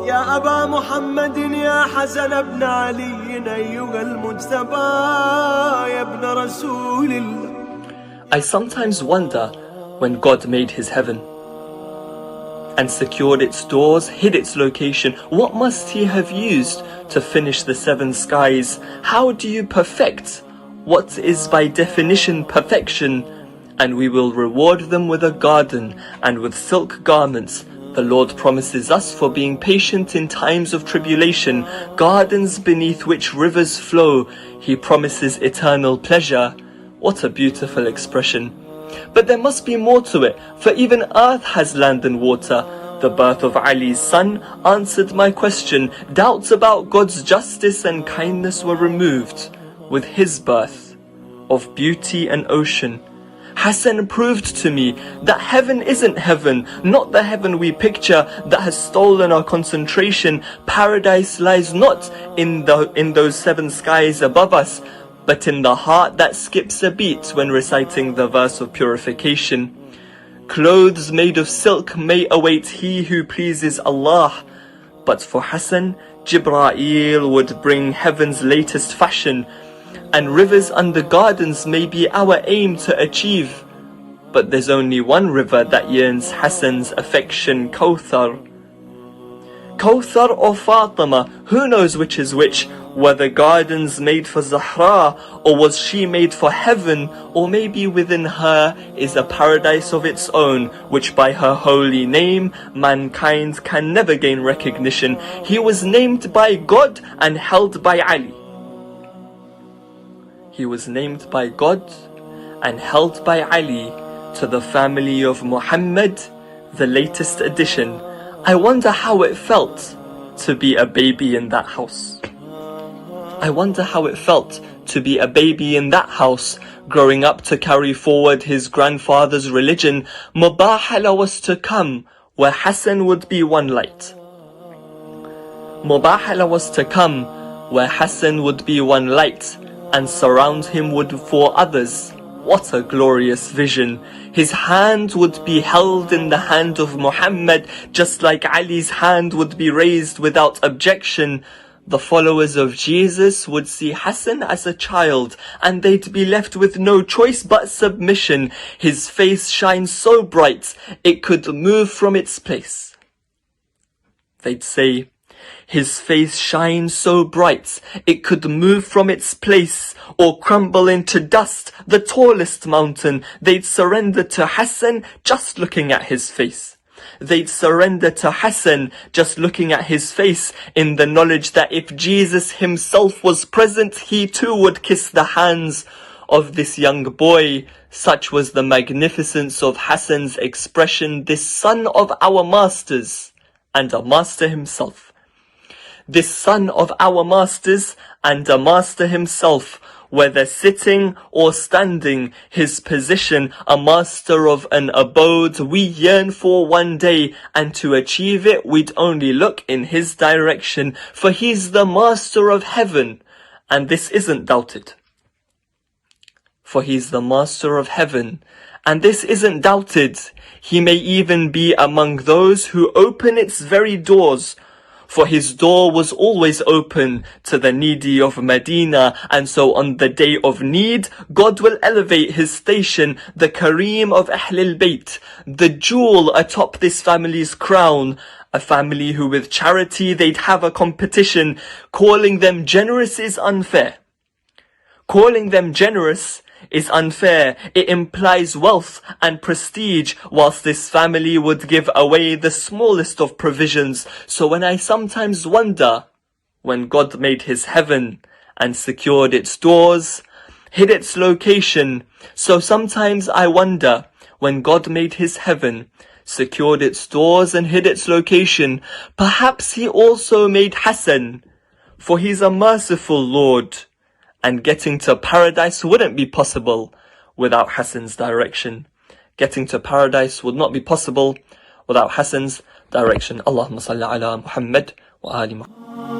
يا أبا محمد يا حسن ابن علي أيها المجتبى يا ابن رسول الله. I sometimes wonder, when God made his heaven and secured its doors, hid its location, what must he have used to finish the seven skies? How do you perfect what is by definition perfection? And we will reward them with a garden and with silk garments. The Lord promises us for being patient in times of tribulation, gardens beneath which rivers flow. He promises eternal pleasure. What a beautiful expression. But there must be more to it, for even earth has land and water. The birth of Ali's son answered my question. Doubts about God's justice and kindness were removed with his birth of beauty and ocean. Hassan proved to me that heaven isn't heaven, not the heaven we picture that has stolen our concentration. Paradise lies not in those seven skies above us, but in the heart that skips a beat when reciting the verse of purification. Clothes made of silk may await he who pleases Allah, but for Hassan, Jibreel would bring heaven's latest fashion, and rivers under gardens may be our aim to achieve. But there's only one river that yearns Hassan's affection, Kawthar. Kawthar or Fatima, who knows which is which? Were the gardens made for Zahra, or was she made for heaven? Or maybe within her is a paradise of its own, which by her holy name mankind can never gain recognition. He was named by God and held by Ali. He was named by God and held by Ali to the family of Muhammad, the latest addition. I wonder how it felt to be a baby in that house. I wonder how it felt to be a baby in that house, growing up to carry forward his grandfather's religion. Mubahala was to come, where Hassan would be one light. Mubahala was to come, where Hassan would be one light, and surround him would four others. What a glorious vision. His hand would be held in the hand of Muhammad, just like Ali's hand would be raised without objection. The followers of Jesus would see Hassan as a child, and they'd be left with no choice but submission. His face shines so bright, it could move from its place. They'd say, his face shines so bright, it could move from its place, or crumble into dust, the tallest mountain. They'd surrender to Hassan just looking at his face. They'd surrender to Hassan just looking at his face, in the knowledge that if Jesus himself was present, he too would kiss the hands of this young boy. Such was the magnificence of Hassan's expression, this son of our masters and a master himself. This son of our masters and a master himself, whether sitting or standing, his position, a master of an abode we yearn for one day, and to achieve it we'd only look in his direction, for he's the master of heaven, and this isn't doubted. For he's the master of heaven, and this isn't doubted. He may even be among those who open its very doors, for his door was always open to the needy of Medina, and so on the day of need, God will elevate his station, the Kareem of Ahlul Bayt, the jewel atop this family's crown, a family who with charity they'd have a competition. Calling them generous is unfair. Calling them generous is unfair. It implies wealth and prestige, whilst this family would give away the smallest of provisions. So when I sometimes wonder, when God made his heaven and secured its doors, hid its location, so sometimes I wonder, when God made his heaven, secured its doors and hid its location, perhaps he also made Hassan, for he's a merciful Lord, and getting to paradise wouldn't be possible without Hassan's direction. Getting to paradise would not be possible without Hassan's direction. Allahumma salli ala Muhammad wa ali Muhammad.